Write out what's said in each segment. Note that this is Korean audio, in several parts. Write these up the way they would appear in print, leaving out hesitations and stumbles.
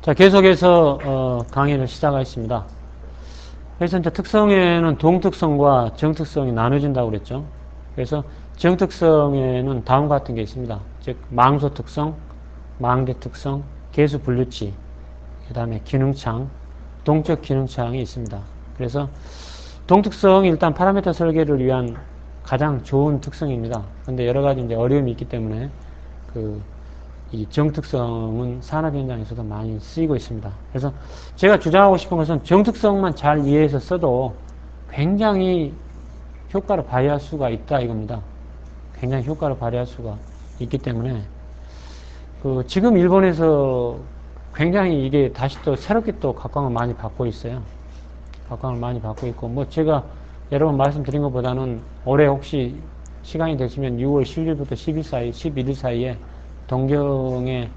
자, 계속해서 강의를 시작하겠습니다. 그래서 이제 특성에는 동특성과 정특성이 나눠진다고 그랬죠. 그래서 정특성에는 다음과 같은 게 있습니다. 즉 망소 특성, 망대 특성, 계수 분류치, 그 다음에 기능창, 동적 기능창이 있습니다. 그래서 동특성이 일단 파라미터 설계를 위한 가장 좋은 특성입니다. 근데 여러 가지 이제 어려움이 있기 때문에 이 정특성은 산업 현장에서도 많이 쓰이고 있습니다. 그래서 제가 주장하고 싶은 것은 정특성만 잘 이해해서 써도 굉장히 효과를 발휘할 수가 있다 이겁니다. 굉장히 효과를 발휘할 수가 있기 때문에 지금 일본에서 굉장히 이게 다시 또 새롭게 또 각광을 많이 받고 있어요. 각광을 많이 받고 있고 뭐 제가 여러 번 말씀드린 것보다는 올해 혹시 시간이 되시면 6월 10일부터 11일 사이에 동경에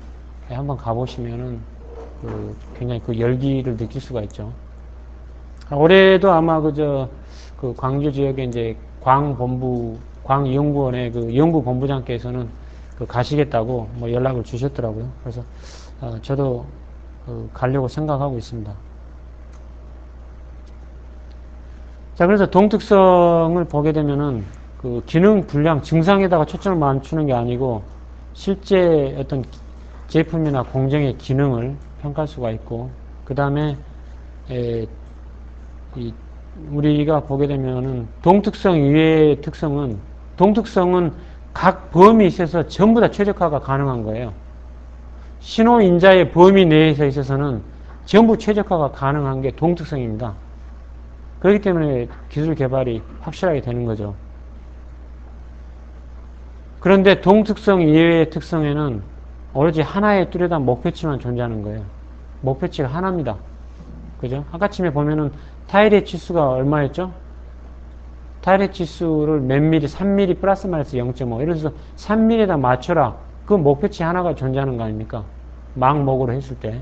한번 가보시면은 굉장히 열기를 느낄 수가 있죠. 올해도 아마 광주 지역에 이제 광연구원의 연구본부장께서는 가시겠다고 뭐 연락을 주셨더라고요. 그래서 저도 가려고 생각하고 있습니다. 자, 그래서 동특성을 보게 되면은 기능 불량 증상에다가 초점을 맞추는 게 아니고 실제 어떤 제품이나 공정의 기능을 평가할 수가 있고, 그 다음에 우리가 보게 되면은 동특성 이외의 특성은, 동특성은 각 범위에 있어서 전부 다 최적화가 가능한 거예요. 신호인자의 범위 내에서 있어서는 전부 최적화가 가능한 게 동특성입니다. 그렇기 때문에 기술 개발이 확실하게 되는 거죠. 그런데 동특성 이외의 특성에는 오로지 하나의 뚜렷한 목표치만 존재하는 거예요. 목표치가 하나입니다. 그죠? 아까 침에 보면은 타일의 치수가 얼마였죠? 타일의 치수를 몇 미리, 3mm 플러스 마이너스 0.5. 이래서 3mm에다 맞춰라. 그 목표치 하나가 존재하는 거 아닙니까? 망목으로 했을 때.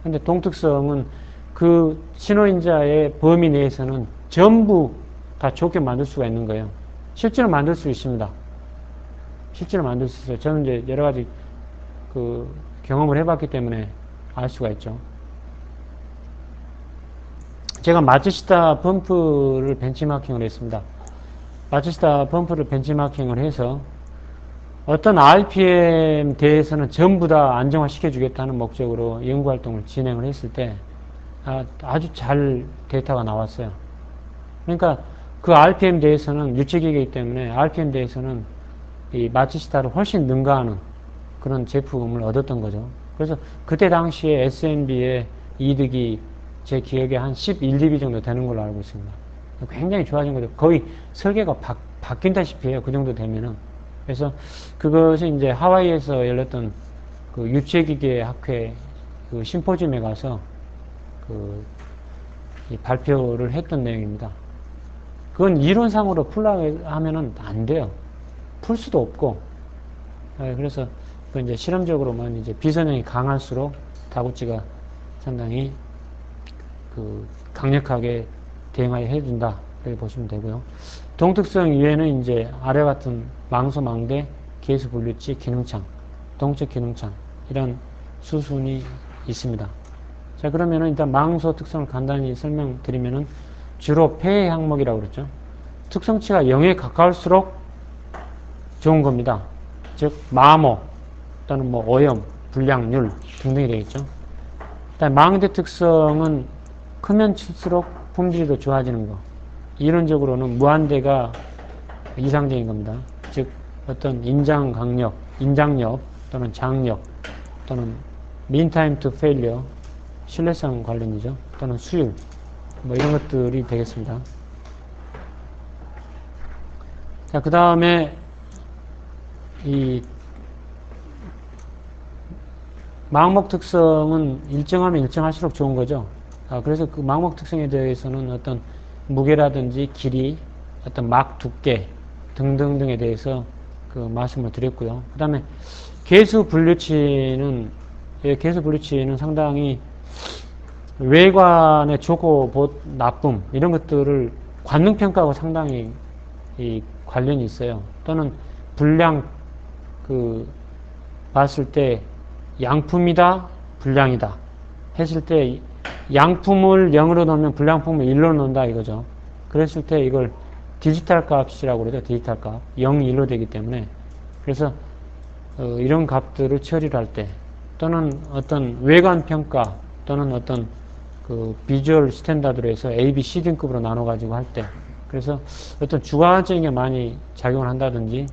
근데 동특성은 그 신호인자의 범위 내에서는 전부 다 좋게 만들 수가 있는 거예요. 실제로 만들 수 있습니다. 실제로 만들 수 있어요. 저는 이제 여러 가지 경험을 해봤기 때문에 알 수가 있죠. 제가 마츠시타 펌프를 벤치마킹을 했습니다. 마츠시타 펌프를 벤치마킹을 해서 어떤 RPM 대해서는 전부 다 안정화 시켜주겠다는 목적으로 연구활동을 진행을 했을 때 아주 잘 데이터가 나왔어요. 그러니까 그 RPM 대해서는 유체기계이기 때문에 RPM 대해서는 이 마츠시타를 훨씬 능가하는 그런 제품을 얻었던 거죠. 그래서 그때 당시에 SMB의 이득이 제 기억에 한 11dB 정도 되는 걸로 알고 있습니다. 굉장히 좋아진 거죠. 거의 설계가 바뀐다시피 해요. 그 정도 되면은. 그래서 그것이 이제 하와이에서 열렸던 유체기계 학회 심포지움에 가서 이 발표를 했던 내용입니다. 그건 이론상으로 풀려고 하면은 안 돼요. 풀 수도 없고. 그래서 이제 실험적으로만 이제 비선형이 강할수록 다구치가 상당히 강력하게 대응하게 해준다. 이렇게 보시면 되고요. 동특성 이외에는 이제 아래와 같은 망소, 망대, 계수 분류치, 기능창, 동적 기능창 이런 수순이 있습니다. 자, 그러면은 일단 망소 특성을 간단히 설명드리면은 주로 폐해 항목이라고 그랬죠. 특성치가 0에 가까울수록 좋은 겁니다. 즉 마모 또는 뭐 오염, 불량률 등등이 되겠죠. 일단 망대 특성은 크면 클수록 품질이 더 좋아지는 거. 이론적으로는 무한대가 이상적인 겁니다. 즉 어떤 인장력 또는 장력 또는 mean time to failure 신뢰성 관련이죠. 또는 수율 뭐 이런 것들이 되겠습니다. 자, 그 다음에 이 망목 특성은 일정하면 일정할수록 좋은 거죠. 그래서 그 망목 특성에 대해서는 어떤 무게라든지 길이, 어떤 막 두께 등등등에 대해서 말씀을 드렸고요. 그 다음에 계수 분류치는 상당히 외관의 좋고 나쁨 이런 것들을 관능평가하고 상당히 이 관련이 있어요. 또는 불량 봤을 때 양품이다, 불량이다 했을 때 양품을 0으로 넣으면 불량품을 1로 넣는다 이거죠. 그랬을 때 이걸 디지털 값이라고 그러죠. 디지털 값. 0, 1로 되기 때문에. 그래서 이런 값들을 처리를 할 때 또는 어떤 외관 평가 또는 어떤 그 비주얼 스탠다드로 해서 A, B, C 등급으로 나눠 가지고 할 때 그래서 어떤 주관적인 게 많이 작용을 한다든지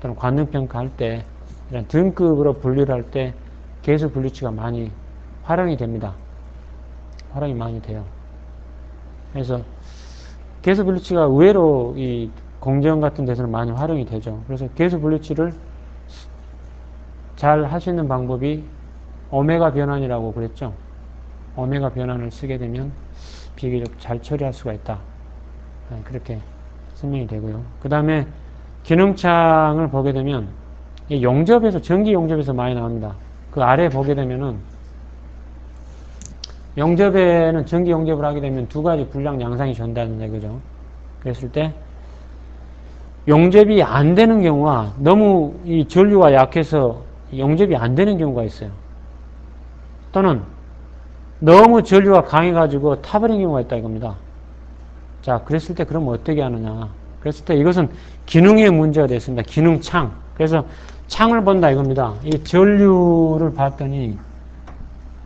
또는 관능 평가할 때 이런 등급으로 분류를 할 때 계수 분류치가 많이 활용이 됩니다. 활용이 많이 돼요. 그래서 계수 분류치가 의외로 이 공정 같은 데서는 많이 활용이 되죠. 그래서 계수 분류치를 잘 할 수 있는 방법이 오메가 변환이라고 그랬죠. 오메가 변환을 쓰게 되면 비교적 잘 처리할 수가 있다. 그렇게 설명이 되고요. 그 다음에 기능창을 보게 되면 용접에서 전기 용접에서 많이 나옵니다. 그 아래 보게 되면은 용접에는 전기 용접을 하게 되면 두 가지 불량 양상이 전달된다 이거죠. 그랬을 때 용접이 안 되는 경우와 너무 이 전류가 약해서 용접이 안 되는 경우가 있어요. 또는 너무 전류가 강해가지고 타버린 경우가 있다 이겁니다. 자, 그랬을 때 그럼 어떻게 하느냐. 그랬을 때 이것은 기능의 문제가 됐습니다. 기능창. 그래서 창을 본다 이겁니다. 이 전류를 봤더니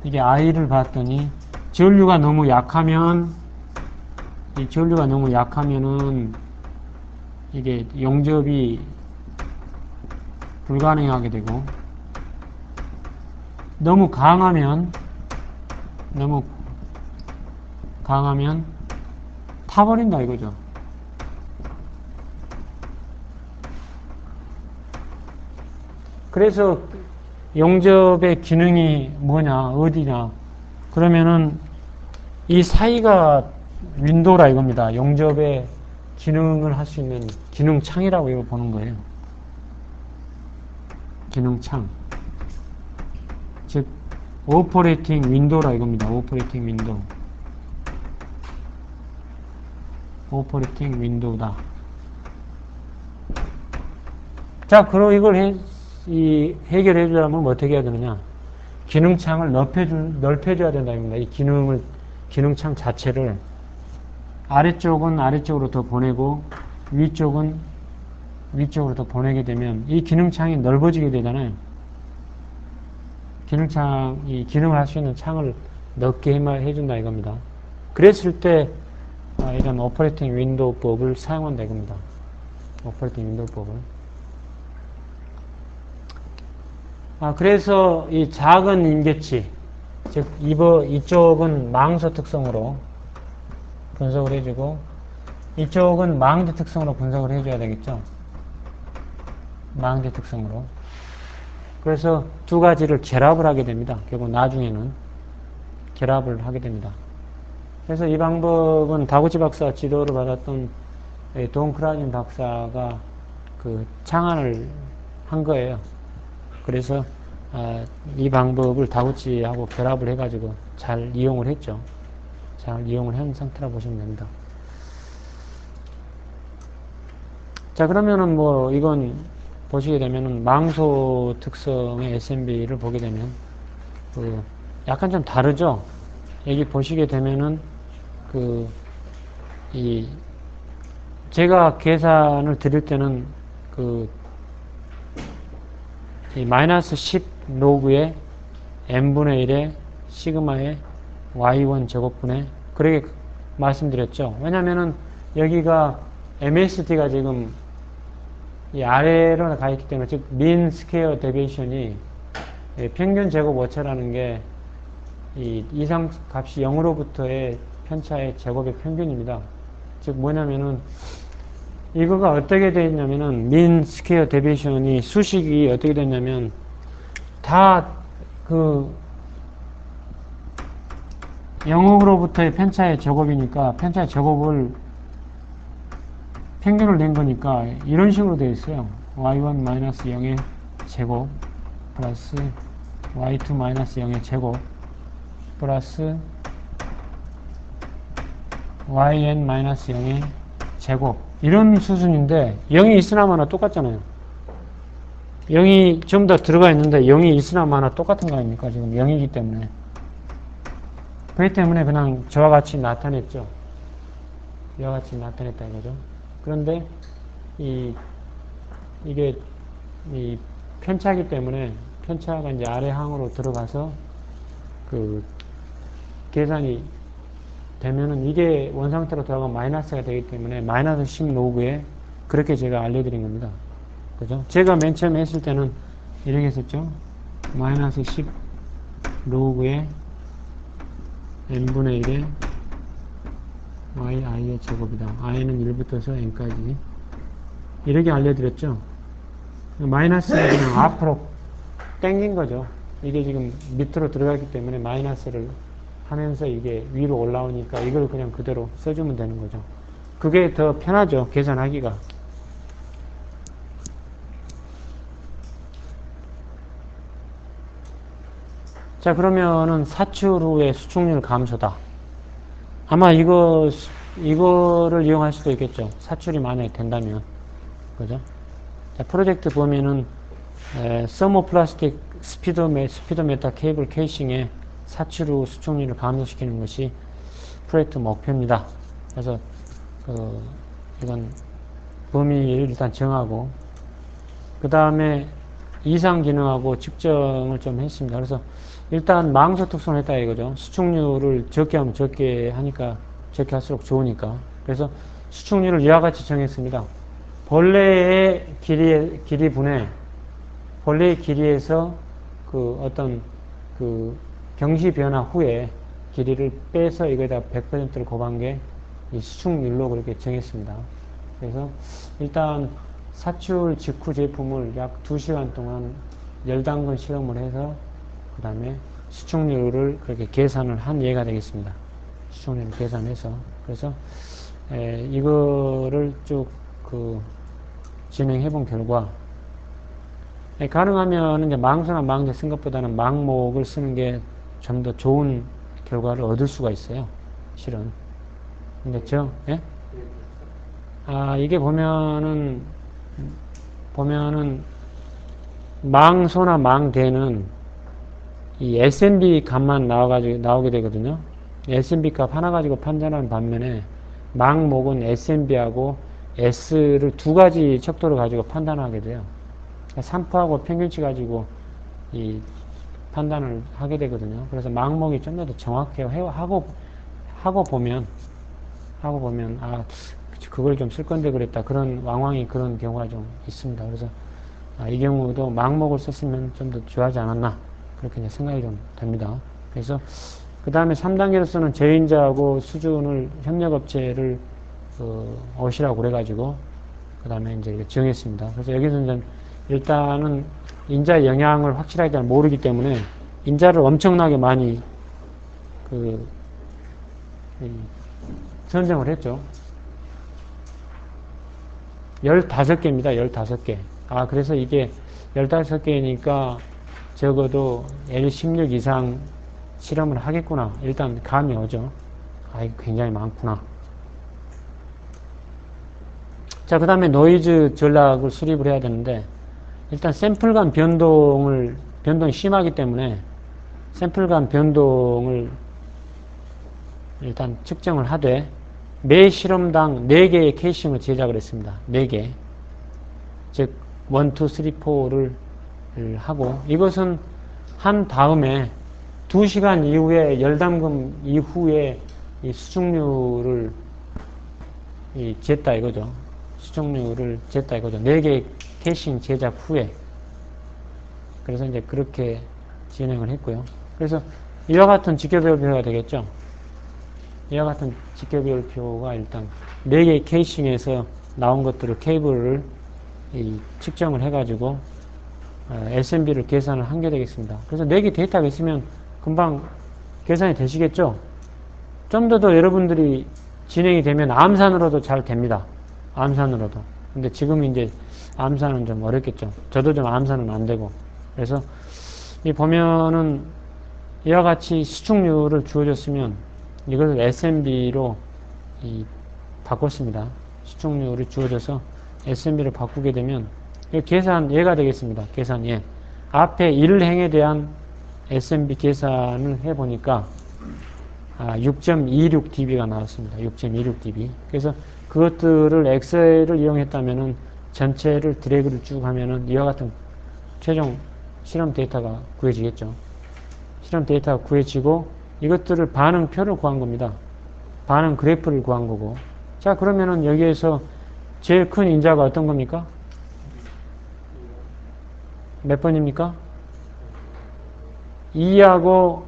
이게 I를 봤더니 전류가 너무 약하면 이 전류가 너무 약하면은 이게 용접이 불가능하게 되고 너무 강하면 타버린다 이거죠. 그래서 용접의 기능이 뭐냐 어디냐 그러면은 이 사이가 윈도우라 이겁니다. 용접의 기능을 할 수 있는 기능창이라고 이거 보는 거예요. 기능창 즉 오퍼레이팅 윈도우라 이겁니다. 오퍼레이팅 윈도우 오퍼레이팅 윈도우다. 자, 그럼 이걸 해결해 주려면 어떻게 해야 되느냐? 기능창을 넓혀줘야 된다입니다. 이 기능창 자체를 아래쪽은 아래쪽으로 더 보내고 위쪽은 위쪽으로 더 보내게 되면 이 기능창이 넓어지게 되잖아요. 이 기능을 할 수 있는 창을 넓게 해준다 이겁니다. 그랬을 때 이런 오퍼레이팅 윈도우법을 사용한다 이겁니다. 오퍼레이팅 윈도우법을. 그래서 이 작은 임계치, 즉 이쪽은 망소 특성으로 분석을 해주고 이쪽은 망대 특성으로 분석을 해줘야 되겠죠. 망대 특성으로. 그래서 두 가지를 결합을 하게 됩니다. 결국 나중에는 결합을 하게 됩니다. 그래서 이 방법은 다구치 박사 지도를 받았던 돈 크라진 박사가 그 창안을 한 거예요. 그래서 이 방법을 다구치하고 결합을 해가지고 잘 이용을 했죠. 잘 이용을 한 상태라고 보시면 됩니다. 자, 그러면은 뭐 이건 보시게 되면은 망소 특성의 SMB를 보게 되면 약간 좀 다르죠. 여기 보시게 되면은 제가 계산을 드릴 때는 이 마이너스 10 로그의 n분의 1의 시그마의 y1 제곱분의 그렇게 말씀드렸죠. 왜냐면은 여기가 MSD가 지금 이 아래로 가 있기 때문에 즉 mean square deviation이 평균 제곱 오차라는 게 이 이상 값이 0으로부터의 편차의 제곱의 평균입니다. 즉 뭐냐면은 이거가 어떻게 되어 있냐면은 mean square deviation이 수식이 어떻게 됐냐면 다 0으로부터의 편차의 제곱이니까 편차의 제곱을 평균을 낸 거니까 이런 식으로 되어 있어요. y1-0의 제곱 플러스 y2-0의 제곱 플러스 yn-0의 제곱 이런 수순인데 0이 있으나 마나 똑같잖아요. 0이 좀 더 들어가 있는데 0이 있으나 마나 똑같은 거 아닙니까? 지금 0이기 때문에 그렇기 때문에 그냥 저와 같이 나타냈죠. 이와 같이 나타냈다 이거죠. 그런데 이게 이 편차기 때문에 편차가 이제 아래 항으로 들어가서 그 계산이 되면은 이게 원상태로 들어가면 마이너스가 되기 때문에 마이너스 10 로그에 그렇게 제가 알려드린 겁니다. 그죠? 제가 맨 처음에 했을 때는 이렇게 했었죠. 마이너스 10 로그에 n분의 1에 yi의 제곱이다. i는 1부터서 n까지 이렇게 알려드렸죠. 마이너스가 그냥 앞으로 당긴 거죠. 이게 지금 밑으로 들어가기 때문에 마이너스를 하면서 이게 위로 올라오니까 이걸 그냥 그대로 써주면 되는 거죠. 그게 더 편하죠. 계산하기가. 자, 그러면은 사출 후의 수축률 감소다. 아마 이거를 이용할 수도 있겠죠. 사출이 만약에 된다면. 그죠? 자, 프로젝트 보면은, 서모플라스틱 스피도메타 케이블 케이싱에 사출 후 수축률을 감소시키는 것이 프로젝트 목표입니다. 그래서, 이건 범위를 일단 정하고, 그 다음에 이상 기능하고 측정을 좀 했습니다. 그래서 일단 망소 특성을 했다 이거죠. 수축률을 적게 하면 적게 하니까 적게 할수록 좋으니까. 그래서 수축률을 이와 같이 정했습니다. 벌레의 길이분의 벌레의 길이에서 그 어떤 그 경시 변화 후에 길이를 빼서 이거에다 100%를 곱한 게 이 수축률로 그렇게 정했습니다. 그래서 일단 사출 직후 제품을 약 2시간 동안 10단건 실험을 해서 그 다음에 수축률을 그렇게 계산을 한 예가 되겠습니다. 수축률을 계산해서. 그래서 이거를 쭉 진행해 본 결과 가능하면 이제 망소나 망제 쓴 것보다는 망목을 쓰는 게 좀 더 좋은 결과를 얻을 수가 있어요. 실은. 됐죠? 예? 이게 보면은 망소나 망대는 이 SNB 값만 나오게 되거든요. SNB 값 하나 가지고 판단하는 반면에 망목은 SNB하고 S를 두 가지 척도를 가지고 판단하게 돼요. 산포하고 평균치 가지고 이 판단을 하게 되거든요. 그래서 망목이 좀 더 정확해요. 하고 보면 그걸 좀 쓸 건데 그랬다. 그런 왕왕이 그런 경우가 좀 있습니다. 그래서 이 경우도 망목을 썼으면 좀 더 좋아하지 않았나 그렇게 이제 생각이 좀 됩니다. 그래서 그 다음에 3단계로서는 제인자하고 수준을 협력업체를 오시라고 그래가지고 그 다음에 이제 정했습니다. 그래서 여기서 이제 일단은 인자의 영향을 확실하게 잘 모르기 때문에 인자를 엄청나게 많이 선정을 했죠. 15개입니다. 15개. 그래서 이게 15개니까 적어도 L16 이상 실험을 하겠구나. 일단 감이 오죠. 이거 굉장히 많구나. 자, 그 다음에 노이즈 전략을 수립을 해야 되는데, 일단 샘플 간 변동이 심하기 때문에 샘플 간 변동을 일단 측정을 하되, 매 실험당 4개의 케이싱을 제작을 했습니다. 4개. 즉, 1, 2, 3, 4를 하고, 이것은 한 다음에 2시간 이후에, 열담금 이후에 이 수축률을 쟀다 이거죠. 수축률을 쟀다 이거죠. 4개의 캐싱 제작 후에. 그래서 이제 그렇게 진행을 했고요. 그래서 이와 같은 직결별표가 되겠죠. 이와 같은 직결별표가 일단 4개의 캐싱에서 나온 것들을 케이블을 측정을 해가지고 SMB를 계산을 한 게 되겠습니다. 그래서 4개 데이터가 있으면 금방 계산이 되시겠죠? 좀 더 여러분들이 진행이 되면 암산으로도 잘 됩니다. 암산으로도. 근데 지금 이제 암산은 좀 어렵겠죠. 저도 좀 암산은 안 되고. 그래서 이 보면은 이와 같이 수축률을 주어졌으면 이것을 SMB로 바꿨습니다. 수축률이 주어져서 SMB로 바꾸게 되면 계산 예가 되겠습니다. 계산 예. 앞에 1행에 대한 SMB 계산을 해보니까 6.26dB가 나왔습니다. 6.26dB. 그래서 그것들을 엑셀을 이용했다면은 전체를 드래그를 쭉 하면은 이와 같은 최종 실험 데이터가 구해지겠죠. 실험 데이터가 구해지고 이것들을 반응표를 구한 겁니다. 반응 그래프를 구한 거고. 자, 그러면은 여기에서 제일 큰 인자가 어떤 겁니까? 몇 번입니까? 2하고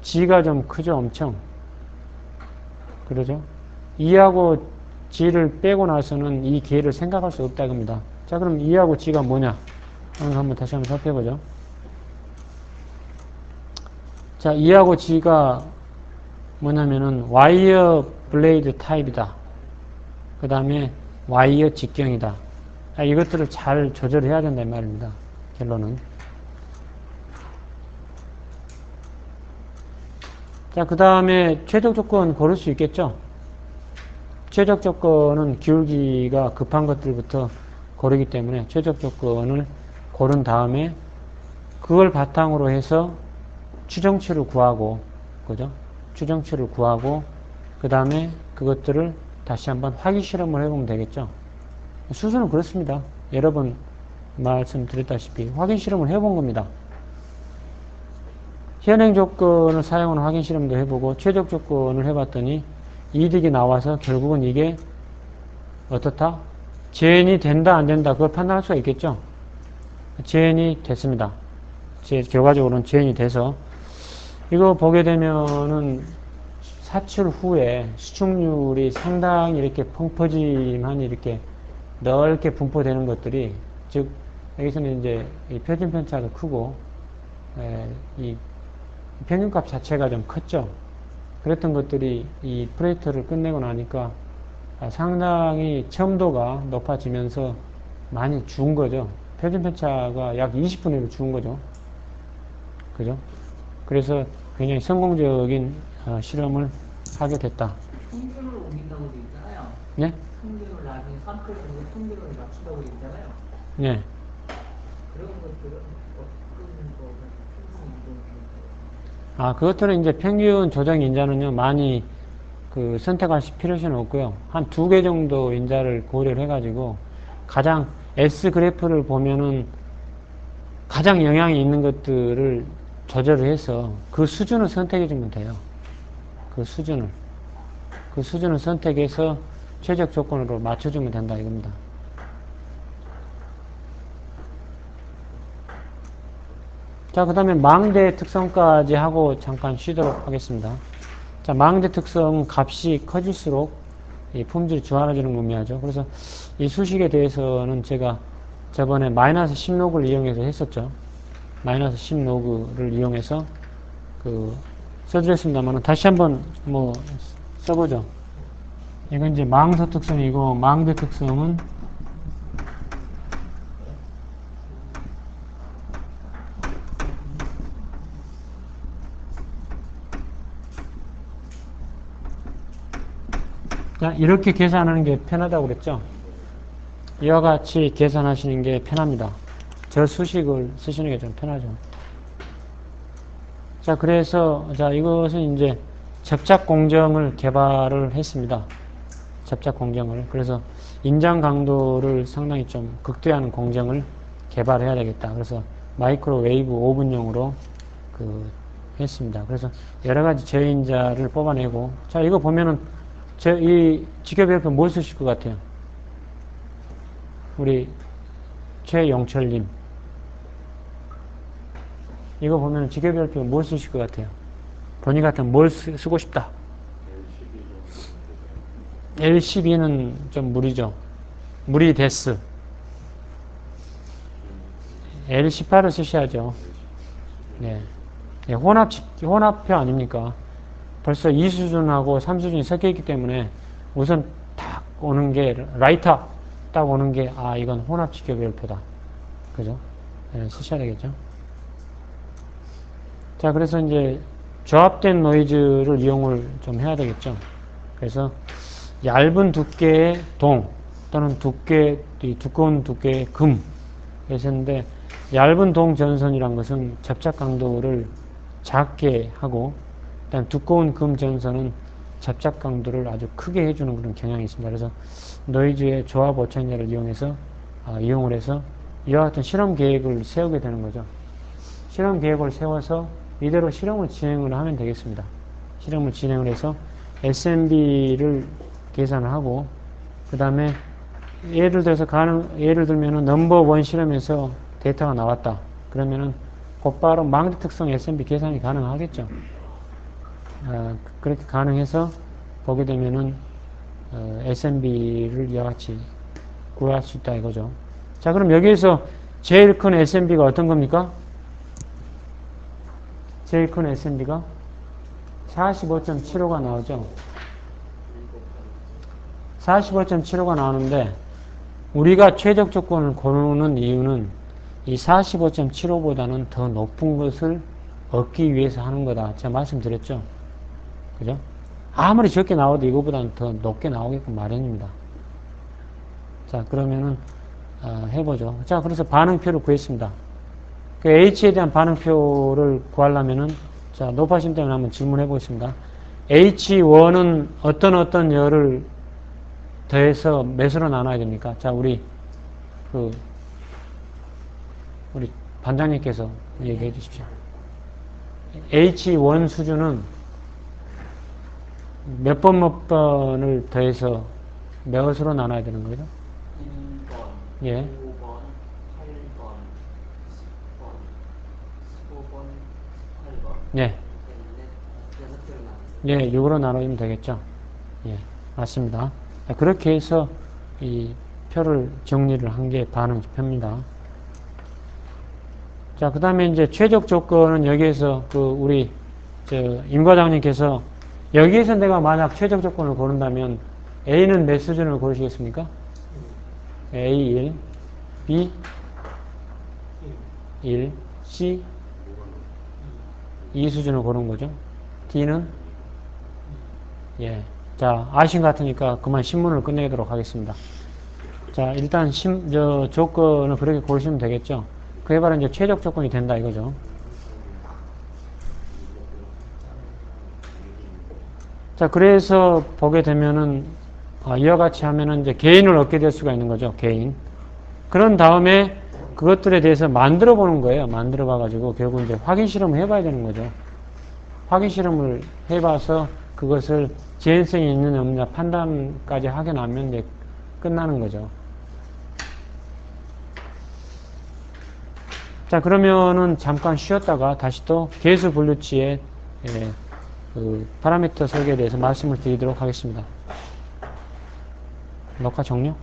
G가 좀 크죠, 엄청. 그러죠? 2하고 G를 빼고 나서는 이 기회를 생각할 수 없다, 겁니다. 자, 그럼 2하고 G가 뭐냐? 한번 다시 한번 살펴보죠. 자, 2하고 G가 뭐냐면은 와이어 블레이드 타입이다. 그 다음에 와이어 직경이다. 이것들을 잘 조절해야 된다는 말입니다. 결론은. 자, 그 다음에 최적 조건 고를 수 있겠죠? 최적 조건은 기울기가 급한 것들부터 고르기 때문에 최적 조건을 고른 다음에 그걸 바탕으로 해서 추정치를 구하고, 그죠? 추정치를 구하고, 그 다음에 그것들을 다시 한번 확인 실험을 해보면 되겠죠? 수술은 그렇습니다. 여러 번 말씀드렸다시피 확인 실험을 해본 겁니다. 현행 조건을 사용하는 확인 실험도 해보고 최적 조건을 해봤더니 이득이 나와서 결국은 이게 어떻다? 재현이 된다 안 된다 그걸 판단할 수가 있겠죠. 재현이 됐습니다. 결과적으로는 재현이 돼서 이거 보게 되면은 사출 후에 수축률이 상당히 이렇게 펑퍼짐한 이렇게 넓게 분포되는 것들이, 즉 여기서는 이제 이 표준 편차도 크고 이 평균값 자체가 좀 컸죠. 그랬던 것들이 이 프레이터를 끝내고 나니까 상당히 첨도가 높아지면서 많이 죽은 거죠. 표준 편차가 약 20분의 1로 죽은 거죠. 그죠? 그래서 굉장히 성공적인 실험을 하게 됐다. 평균으로 옮긴다고 되어 있잖아요. 네? 평균을 나중에 샘플 정도 평균을 맞춘다고 되어 있잖아요. 네. 그런 것들은 어떤 거가 그것들은 이제 평균 조정 인자는요, 많이 선택하실 필요는 없고요. 한 2개 정도 인자를 고려를 해가지고, 가장 S 그래프를 보면은 가장 영향이 있는 것들을 조절을 해서 그 수준을 선택해 주면 돼요. 그 수준을 선택해서 최적 조건으로 맞춰주면 된다, 이겁니다. 자, 그 다음에 망대 특성까지 하고 잠깐 쉬도록 하겠습니다. 자, 망대 특성 값이 커질수록 이 품질이 좋아지는 걸 의미하죠. 그래서 이 수식에 대해서는 제가 저번에 마이너스 10로그를 이용해서 했었죠. 마이너스 10로그를 이용해서 써드렸습니다만 다시 한번 써보죠. 이건 이제 망서 특성이고, 망대 특성은 이렇게 계산하는 게 편하다고 그랬죠. 이와 같이 계산하시는 게 편합니다. 저 수식을 쓰시는 게 좀 편하죠. 자, 그래서 이것은 이제 접착 공정을 개발을 했습니다. 접착 공정을. 그래서 인장 강도를 상당히 좀 극대화하는 공정을 개발해야 되겠다. 그래서 마이크로웨이브 오븐용으로 했습니다. 그래서 여러 가지 저인자를 뽑아내고, 자, 이거 보면은 이 직업별표 뭘 쓰실 것 같아요? 우리 최영철님. 이거 보면 직업별표 뭘 쓰실 것 같아요? 본인 같으면 뭘 쓰고 싶다? L12는 좀 무리죠. 무리 데스. L18을 쓰셔야죠. 네. 네, 혼합표 아닙니까? 벌써 2수준하고 3수준이 섞여 있기 때문에 우선 딱 오는 게, 라이터 딱 오는 게, 이건 혼합 직업별표다. 그죠? 네, 쓰셔야 되겠죠. 자, 그래서 이제 조합된 노이즈를 이용을 좀 해야 되겠죠. 그래서 얇은 두께의 동 또는 두꺼운 두께의 금 했었는데, 얇은 동 전선이란 것은 접착 강도를 작게 하고 일단 두꺼운 금 전선은 접착 강도를 아주 크게 해주는 그런 경향이 있습니다. 그래서 노이즈의 조합 오차인자를 이용을 해서 이와 같은 실험 계획을 세우게 되는 거죠. 실험 계획을 세워서 이대로 실험을 진행을 하면 되겠습니다. 실험을 진행을 해서 SMB를 계산을 하고, 그 다음에 예를 들면은 넘버 1 실험에서 데이터가 나왔다. 그러면은 곧바로 망대 특성 SMB 계산이 가능하겠죠. 그렇게 가능해서 보게 되면은 SMB를 이와 같이 구할 수 있다 이거죠. 자, 그럼 여기에서 제일 큰 SMB가 어떤 겁니까? 제일 큰 SMB가 45.75가 나오죠. 45.75가 나오는데 우리가 최적 조건을 고르는 이유는 이 45.75보다는 더 높은 것을 얻기 위해서 하는 거다. 제가 말씀드렸죠. 그죠? 아무리 적게 나와도 이거보다는 더 높게 나오게끔 마련입니다. 자, 그러면은 해보죠. 자, 그래서 반응표를 구했습니다. 그 H에 대한 반응표를 구하려면은, 자, 높아심 때문에 한번 질문해 보겠습니다. H1은 어떤 열을 더해서 몇으로 나눠야 됩니까? 자, 우리 반장님께서 얘기해 주십시오. H1 수준은 몇 번을 더해서 몇으로 나눠야 되는 거죠? 1번, 예. 5번, 8번, 10번, 15번, 18번. 예. 6개로 나눠서. 예, 6으로 나누면 되겠죠. 예, 맞습니다. 자, 그렇게 해서 이 표를 정리를 한 게 반응표입니다. 자, 그 다음에 이제 최적 조건은 여기에서 우리 임 과장님께서 여기에서 내가 만약 최적 조건을 고른다면 A는 몇 수준을 고르시겠습니까? A1, B 1, C 2 수준을 고른 거죠. D는 예. 자, 아신 것 같으니까 그만 신문을 끝내도록 하겠습니다. 자, 일단 조건을 그렇게 고르시면 되겠죠. 그에 바로 이제 최적 조건이 된다 이거죠. 자, 그래서 보게 되면은 이와 같이 하면은 이제 개인을 얻게 될 수가 있는 거죠. 개인. 그런 다음에 그것들에 대해서 만들어 보는 거예요. 만들어 봐가지고 결국 이제 확인 실험을 해봐야 되는 거죠. 확인 실험을 해봐서 그것을 지연성이 있느냐 없느냐 판단까지 하게 나면 이제 끝나는 거죠. 자, 그러면은 잠깐 쉬었다가 다시 또 계수 분류치의 파라미터 설계에 대해서 말씀을 드리도록 하겠습니다. 녹화 종료?